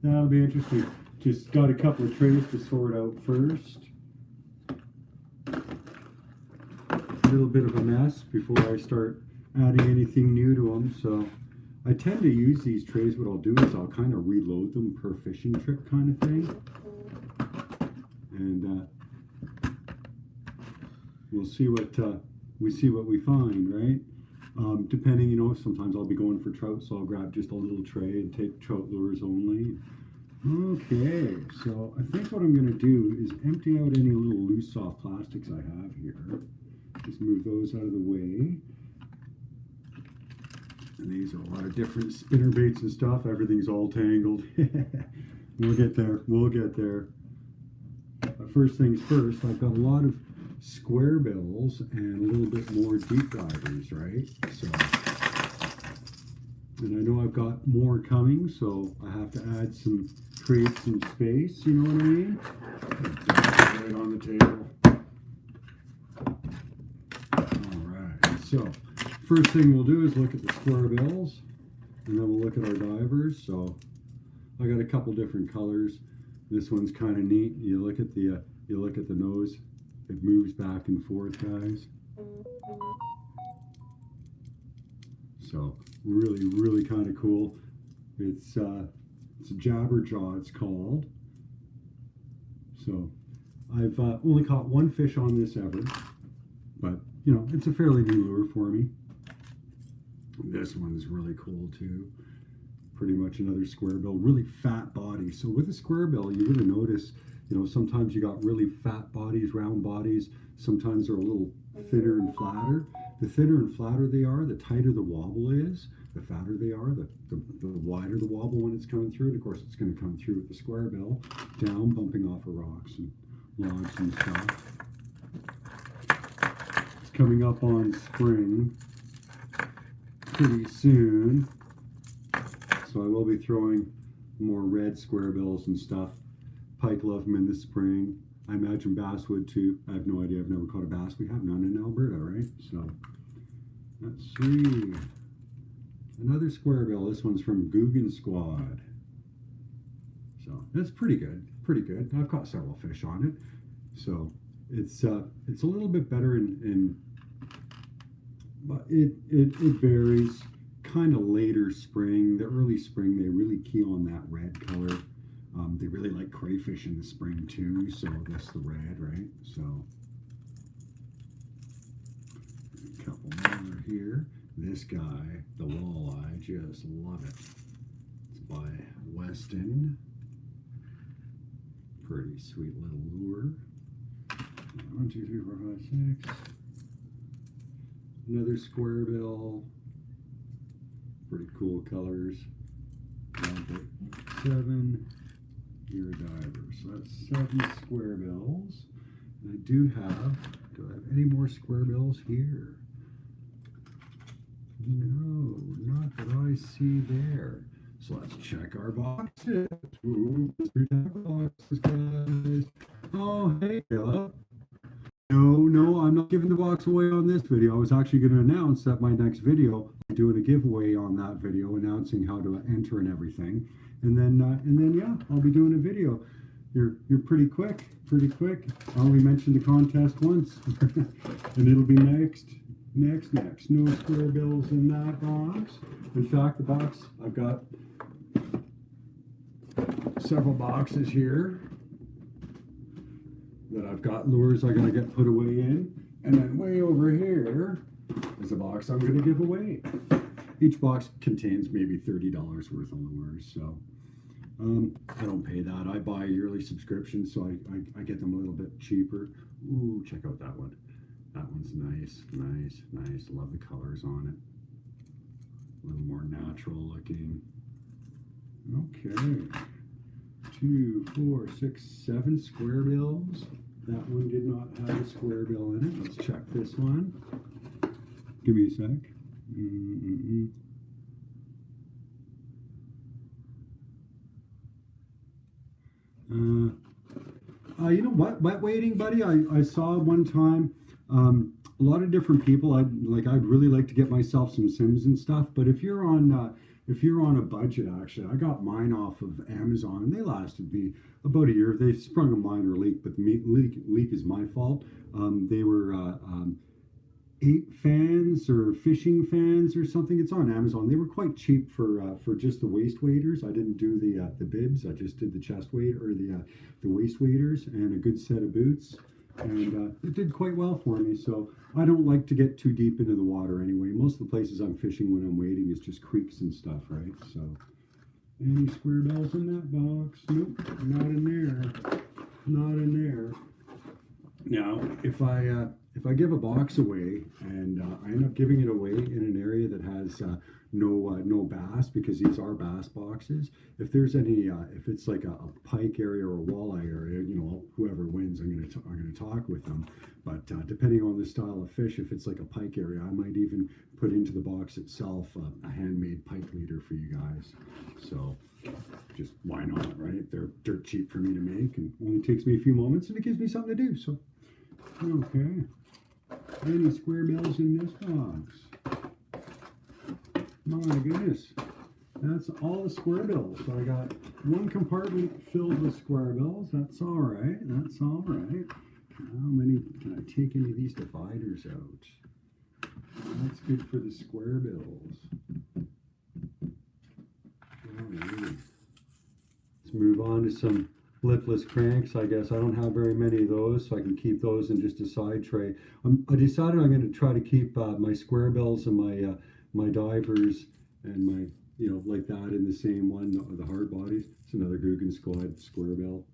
That'll be interesting. Just got a couple of trays to sort out first. A little bit of a mess before I start adding anything new to them. So I tend to use these trays. What I'll do is I'll kind of reload them per fishing trip kind of thing. And we'll see what we find, right? Depending, sometimes I'll be going for trout, so I'll grab just a little tray and take trout lures only. Okay, so I think what I'm going to do is empty out any little loose soft plastics I have here. Just move those out of the way. And these are a lot of different spinner baits and stuff. Everything's all tangled. We'll get there. We'll get there. But first things first, I've got a lot of square bills and a little bit more deep divers, right? So, and I know I've got more coming, so I have to create some space, you know what I mean? Right on the table. All right, so first thing we'll do is look at the square bills, and then we'll look at our divers. So I got a couple different colors. This one's kind of neat. You look at the nose. It moves back and forth, guys. So really, really kind of cool. It's a Jabberjaw, it's called. So I've only caught one fish on this ever, but it's a fairly new lure for me. This one's really cool too. Pretty much another square bill, really fat body. So with a square bill, you're gonna notice, sometimes you got really fat bodies, round bodies. Sometimes they're a little thinner and flatter. The thinner and flatter they are, the tighter the wobble is. The fatter they are, the wider the wobble when it's coming through. And of course, it's going to come through with the square bill, down, bumping off of rocks and logs and stuff. It's coming up on spring pretty soon. So I will be throwing more red square bills and stuff. Pike love them in the spring. I imagine bass would too. I have no idea. I've never caught a bass. We have none in Alberta, right? So let's see. Another square bill. This one's from Googan Squad. So that's pretty good. Pretty good. I've caught several fish on it. So it's a little bit better but it varies. Kind of later spring, the early spring, they really key on that red color. They really like crayfish in the spring too, so that's the red, right? So a couple more here. This guy, the walleye, just love it. It's by Weston. Pretty sweet little lure. 1, 2, 3, 4, 5, 6. Another square bill. Pretty cool colors. 7 ear divers. So that's 7 square bills. And do I have any more square bills here? No, not that I see there. So let's check our boxes. Ooh, 3 boxes, guys. Oh, hey, Philip. No, I'm not giving the box away on this video. I was actually going to announce that my next video, I'm doing a giveaway on that video, announcing how to enter and everything. And then yeah, I'll be doing a video. You're pretty quick. I only mentioned the contest once, and it'll be next. No square bills in that box. In fact, the box, I've got several boxes here that I've got lures I'm going to get put away in. And then way over here is a box I'm going to give away. Each box contains maybe $30 worth of lures. So I don't pay that. I buy a yearly subscription, so I get them a little bit cheaper. Ooh, check out that one. That one's nice. Love the colors on it. A little more natural looking. Okay. 2, 4, 6, 7 square bills. That one did not have a square bill in it. Let's check this one. Give me a sec. You know what? Wet waiting, buddy. I saw one time a lot of different people. I'd really like to get myself some Sims and stuff. But if you're on if you're on a budget, actually, I got mine off of Amazon and they lasted me about a year. They sprung a minor leak, but the leak is my fault. They were 8 fans or fishing fans or something. It's on Amazon. They were quite cheap for just the waist waders. I didn't do the bibs. I just did the chest weight or the waist waders and a good set of boots. And it did quite well for me. So I don't like to get too deep into the water anyway. Most of the places I'm fishing when I'm wading is just creeks and stuff, right? So any square bells in that box? Nope, not in there. Not in there. Now, if I give a box away and I end up giving it away in an area that has no bass, because these are bass boxes, if there's any if it's like a pike area or a walleye area, you know, whoever wins, I'm gonna talk with them. But depending on the style of fish, if it's like a pike area, I might even put into the box itself a handmade pike leader for you guys. So just why not, right? They're dirt cheap for me to make and only takes me a few moments and it gives me something to do. So okay. Any square bells in this box? My goodness. That's all the square bills. So I got one compartment filled with square bills. That's all right. That's all right. How many can I take any of these dividers out? That's good for the square bills. Alrighty. Let's move on to some lipless cranks. I guess I don't have very many of those, so I can keep those in just a side tray. I decided I'm going to try to keep my square bills and my divers and my, you know, like that in the same one, the hard bodies. It's another Guggen Squad square bill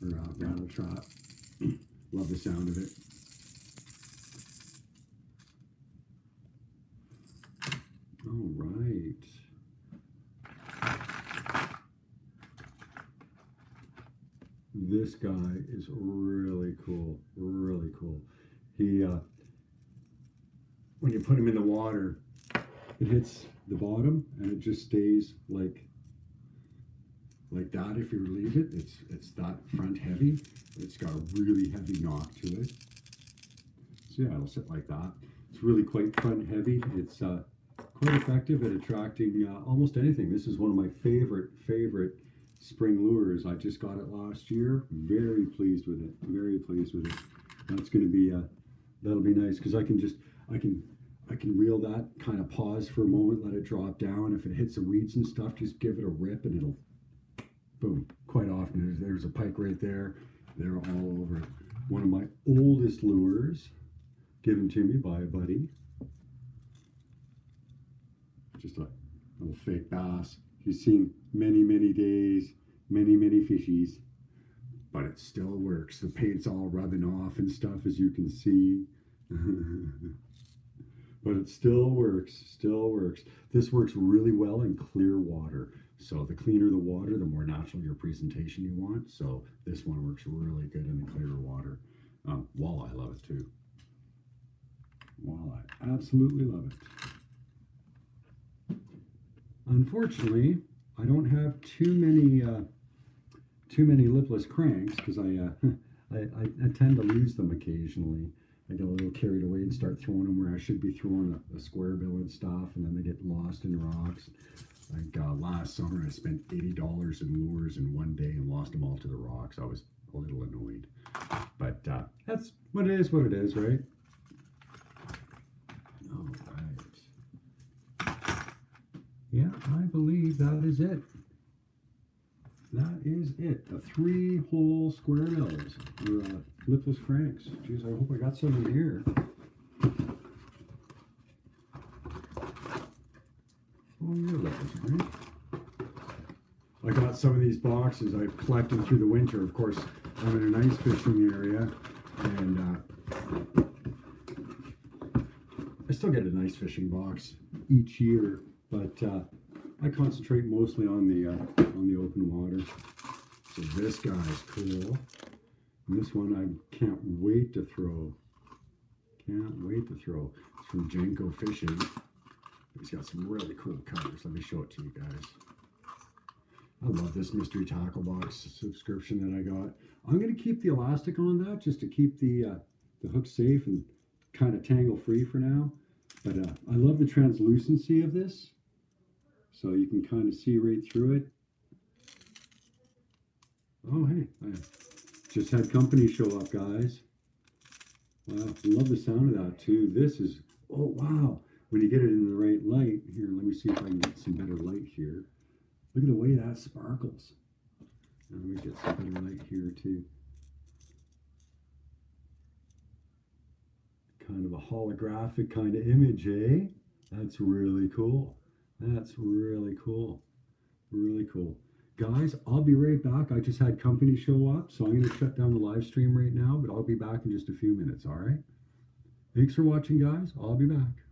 or rattle trap. Love the sound of it. All right. This guy is really cool, really cool. He, when you put him in the water, it hits the bottom and it just stays like that. If you leave it, it's that front heavy. It's got a really heavy knock to it. So yeah, it'll sit like that. It's really quite front heavy. It's quite effective at attracting almost anything. This is one of my favorite spring lures. I just got it last year. Very pleased with it. Very pleased with it. That's going to be that'll be nice because I can reel that, kind of pause for a moment, let it drop down. If it hits the weeds and stuff, just give it a rip and it'll boom. Quite often there's a pike right there. They're all over it. One of my oldest lures given to me by a buddy. Just a little fake bass. He's seen many days, many fishies, but it still works. The paint's all rubbing off and stuff, as you can see. But it still works, This works really well in clear water. So the cleaner the water, the more natural your presentation you want. So this one works really good in the clear water. Walleye, I love it too. Walleye, absolutely love it. Unfortunately, I don't have too many lipless cranks because I tend to lose them occasionally. I get a little carried away and start throwing them where I should be throwing a square bill and stuff, and then they get lost in rocks. Like last summer, I spent $80 in lures in one day and lost them all to the rocks. I was a little annoyed, but that's what it is, right? All right. Yeah, I believe that is it. That is it. The 3-hole square bills or lipless cranks. Jeez, I hope I got some in here. Oh, you're lipless crank. I got some of these boxes. I've collected through the winter. Of course, I'm in an ice fishing area, and I still get an ice fishing box each year, but I concentrate mostly on the open water. So this guy's cool. And this one I can't wait to throw. Can't wait to throw. It's from Jenko Fishing. He's got some really cool colors. Let me show it to you guys. I love this mystery tackle box subscription that I got. I'm going to keep the elastic on that just to keep the hook safe and kind of tangle free for now. But I love the translucency of this. So you can kind of see right through it. Oh, hey, I just had company show up, guys. Wow, I love the sound of that too. This is, oh wow, when you get it in the right light. Here, let me see if I can get some better light here. Look at the way that sparkles. Now, let me get some better light here too. Kind of a holographic kind of image, eh? That's really cool. That's really cool. Really cool. Guys, I'll be right back. I just had company show up, so I'm going to shut down the live stream right now, but I'll be back in just a few minutes, all right? Thanks for watching, guys. I'll be back.